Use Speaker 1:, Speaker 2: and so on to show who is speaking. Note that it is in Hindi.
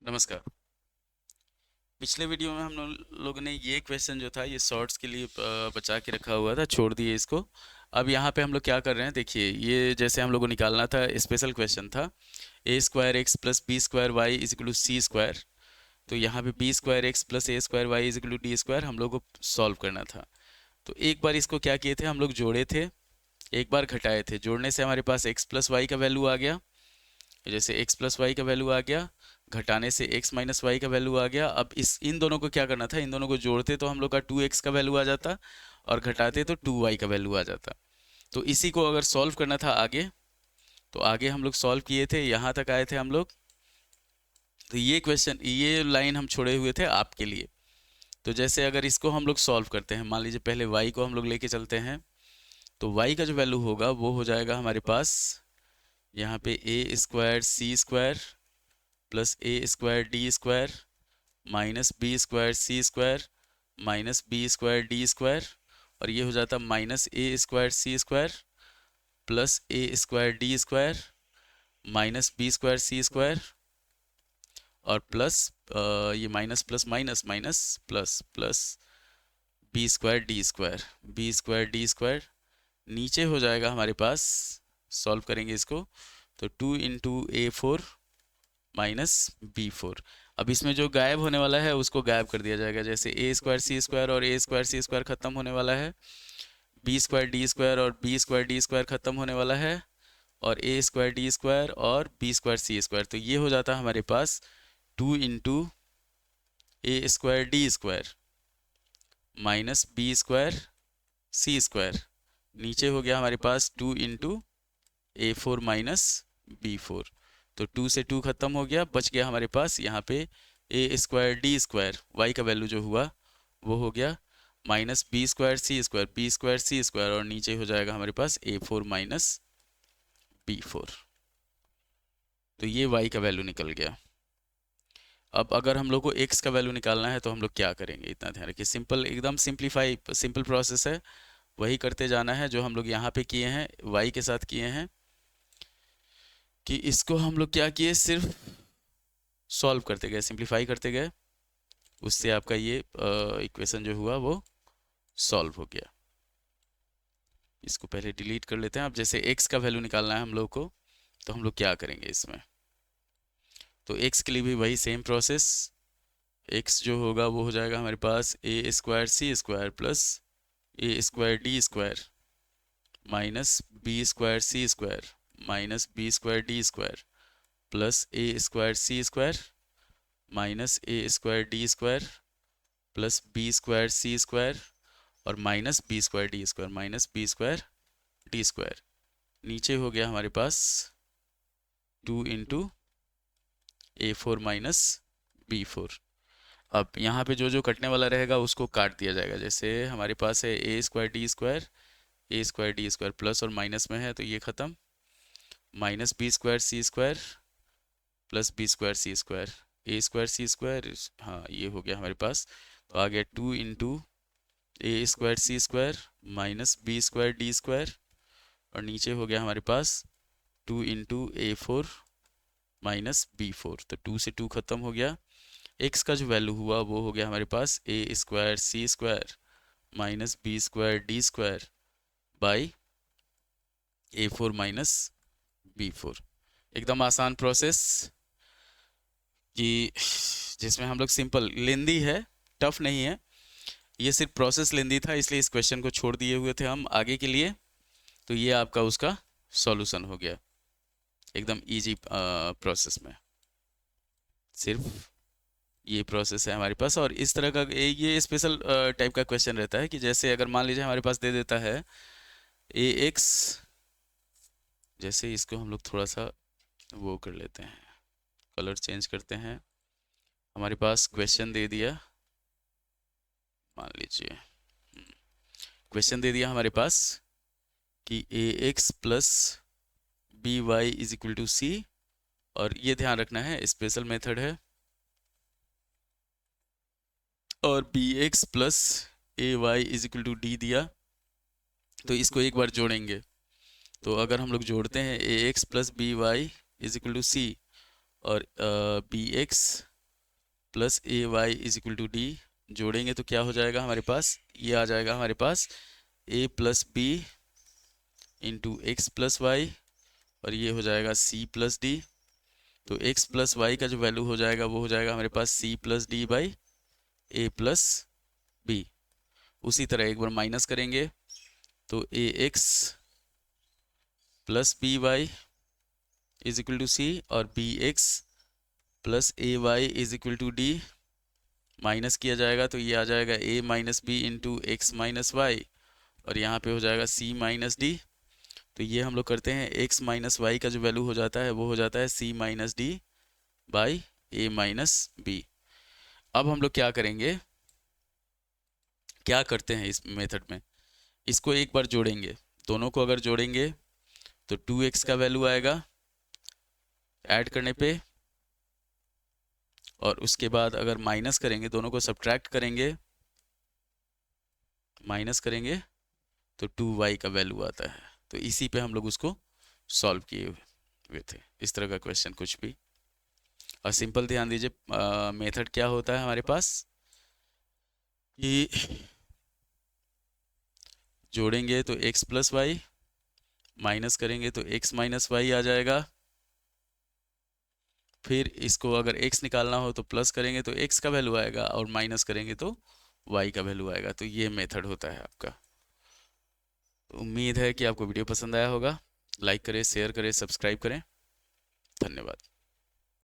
Speaker 1: नमस्कार। पिछले वीडियो में हम लोगों ने ये क्वेश्चन जो था ये शॉर्ट्स के लिए बचा के रखा हुआ था, छोड़ दिए इसको। अब यहाँ पे हम लोग क्या कर रहे हैं, देखिए ये जैसे हम लोग को निकालना था, स्पेशल क्वेश्चन था A square X plus B square Y is equal to C square. तो यहाँ पे B square X plus A square Y is equal to D square हम लोग को सॉल्व करना था। तो एक बार इसको क्या किए थे, हम लोग जोड़े थे, एक बार घटाए थे। जोड़ने से हमारे पास एक्स प्लस वाई का वैल्यू आ गया, जैसे x प्लस वाई का वैल्यू आ गया, घटाने से x माइनस वाई का वैल्यू आ गया। अब इस इन दोनों को क्या करना था, इन दोनों को जोड़ते तो हम लोग का 2x का वैल्यू आ जाता, और घटाते तो 2y का वैल्यू आ जाता। तो इसी को अगर सॉल्व करना था आगे, तो आगे हम लोग सॉल्व किए थे, यहाँ तक आए थे हम लोग। तो ये क्वेश्चन, ये लाइन हम छोड़े हुए थे आपके लिए। तो जैसे अगर इसको हम लोग सॉल्व करते हैं, मान लीजिए पहले y को हम लोग लेके चलते हैं, तो y का जो वैल्यू होगा वो हो जाएगा हमारे पास यहाँ पे A square C square plus A square D square minus B square C square minus B square D square, और ये हो जाता minus A square C square plus A square D square minus B square C square, और प्लस ये minus plus minus minus plus plus B square D square. नीचे हो जाएगा हमारे पास, सॉल्व करेंगे इसको, तो 2 इंटू A4 माइनस B4। अब इसमें जो गायब होने वाला है उसको गायब कर दिया जाएगा, जैसे ए स्क्वायर सी स्क्वायर और ए स्क्वायर सी स्क्वायर खत्म होने वाला है, बी स्क्वायर डी स्क्वायर और बी स्क्वायर डी स्क्वायर खत्म होने वाला है, और ए स्क्वायर डी स्क्वायर और बी स्क्वायर सी स्क्वायर। तो ये हो जाता है हमारे पास 2 into A square D square minus B square C square. नीचे हो गया हमारे पास 2 इंटू A4 माइनस B4। तो 2 से 2 खत्म हो गया, बच गया हमारे पास यहाँ पे A square D square, Y का वैल्यू जो हुआ वो हो गया माइनस बी स्क्वायर सी स्क्वायर, और नीचे हो जाएगा हमारे पास A4 माइनस B4। तो ये वाई का वैल्यू निकल गया। अब अगर हम लोग को एक्स का वैल्यू निकालना है तो हम लोग क्या करेंगे, इतना ध्यान रखिए, सिंपल एकदम सिंप्लीफाई सिंपल प्रोसेस है, वही करते जाना है जो हम लोग यहाँ पे किए हैं, वाई के साथ किए हैं। कि इसको हम लोग क्या किए, सिर्फ सॉल्व करते गए, सिंप्लीफाई करते गए, उससे आपका ये इक्वेशन जो हुआ वो सॉल्व हो गया। इसको पहले डिलीट कर लेते हैं। अब जैसे x का वैल्यू निकालना है हम लोग को, तो हम लोग क्या करेंगे इसमें, तो x के लिए भी वही सेम प्रोसेस। x जो होगा वो हो जाएगा हमारे पास A square C square plus A square D square minus B square C square minus B square D square plus A square C square minus A square D square plus B square C square, और minus B square D square minus B square D square. नीचे हो गया हमारे पास 2 इंटू A4 माइनस B4। अब यहाँ पे जो जो कटने वाला रहेगा उसको काट दिया जाएगा, जैसे हमारे पास है ए स्क्वायर डी स्क्वायर प्लस और माइनस में है तो ये खत्म, माइनस बी स्क्वायर सी स्क्वायर प्लस बी स्क्वायर सी स्क्वायर, ए स्क्वायर सी स्क्वायर, हाँ ये हो गया हमारे पास। तो आ गया 2 into A square C square minus B square D square, और नीचे हो गया हमारे पास 2 इंटू A4 माइनस B4। तो 2 से 2 खत्म हो गया। x का जो वैल्यू हुआ वो हो गया हमारे पास A square C square minus B square D square by A4 minus B4। एकदम आसान प्रोसेस कि जिसमें हम लोग सिंपल, लेंदी है, टफ नहीं है, ये सिर्फ प्रोसेस लेंदी था, इसलिए इस क्वेश्चन को छोड़ दिए हुए थे हम आगे के लिए। तो ये आपका उसका सॉल्यूशन हो गया, एकदम इजी प्रोसेस में। सिर्फ ये प्रोसेस है हमारे पास। और इस तरह का ये स्पेशल टाइप का क्वेश्चन रहता है कि जैसे अगर मान लीजिए हमारे पास दे देता है ए एक्स, जैसे इसको हम लोग थोड़ा सा वो कर लेते हैं, कलर चेंज करते हैं। हमारे पास क्वेश्चन दे दिया, मान लीजिए क्वेश्चन दे दिया हमारे पास कि A x plus B Y is equal to सी, और ये ध्यान रखना है स्पेशल मेथड है, और B x plus A Y is equal to D दिया। तो इसको एक बार जोड़ेंगे, तो अगर हम लोग जोड़ते हैं A x plus B Y is equal to सी और B x plus A Y is equal to D, जोड़ेंगे तो क्या हो जाएगा हमारे पास, ये आ जाएगा हमारे पास a plus b into x plus y, और ये हो जाएगा सी प्लस डी। तो x प्लस वाई का जो वैल्यू हो जाएगा वो हो जाएगा हमारे पास c plus d by a plus b. उसी तरह एक बार माइनस करेंगे तो a x plus B Y is equal to सी, और B x plus A Y is equal to d, minus किया जाएगा तो ये आ जाएगा a minus b into x minus y, और यहाँ पे हो जाएगा c माइनस डी। तो ये हम लोग करते हैं x माइनस वाई का जो वैल्यू हो जाता है वो हो जाता है c minus d by a minus b. अब हम लोग क्या करेंगे, क्या करते हैं इस मेथड में, इसको एक बार जोड़ेंगे, दोनों को अगर जोड़ेंगे तो 2x का वैल्यू आएगा ऐड करने पे, और उसके बाद अगर माइनस करेंगे, दोनों को सब्ट्रैक्ट करेंगे, माइनस करेंगे तो 2y का वैल्यू आता है। तो इसी पे हम लोग उसको सॉल्व किए हुए थे, इस तरह का क्वेश्चन कुछ भी। और सिंपल ध्यान दीजिए मेथड क्या होता है हमारे पास कि जोड़ेंगे तो x प्लस वाई, माइनस करेंगे तो x माइनस वाई आ जाएगा, फिर इसको अगर x निकालना हो तो प्लस करेंगे तो x का वैल्यू आएगा, और माइनस करेंगे तो y का वैल्यू आएगा। तो ये मेथड होता है आपका। तो उम्मीद है कि आपको वीडियो पसंद आया होगा। लाइक करें, शेयर करें, सब्सक्राइब करें। धन्यवाद।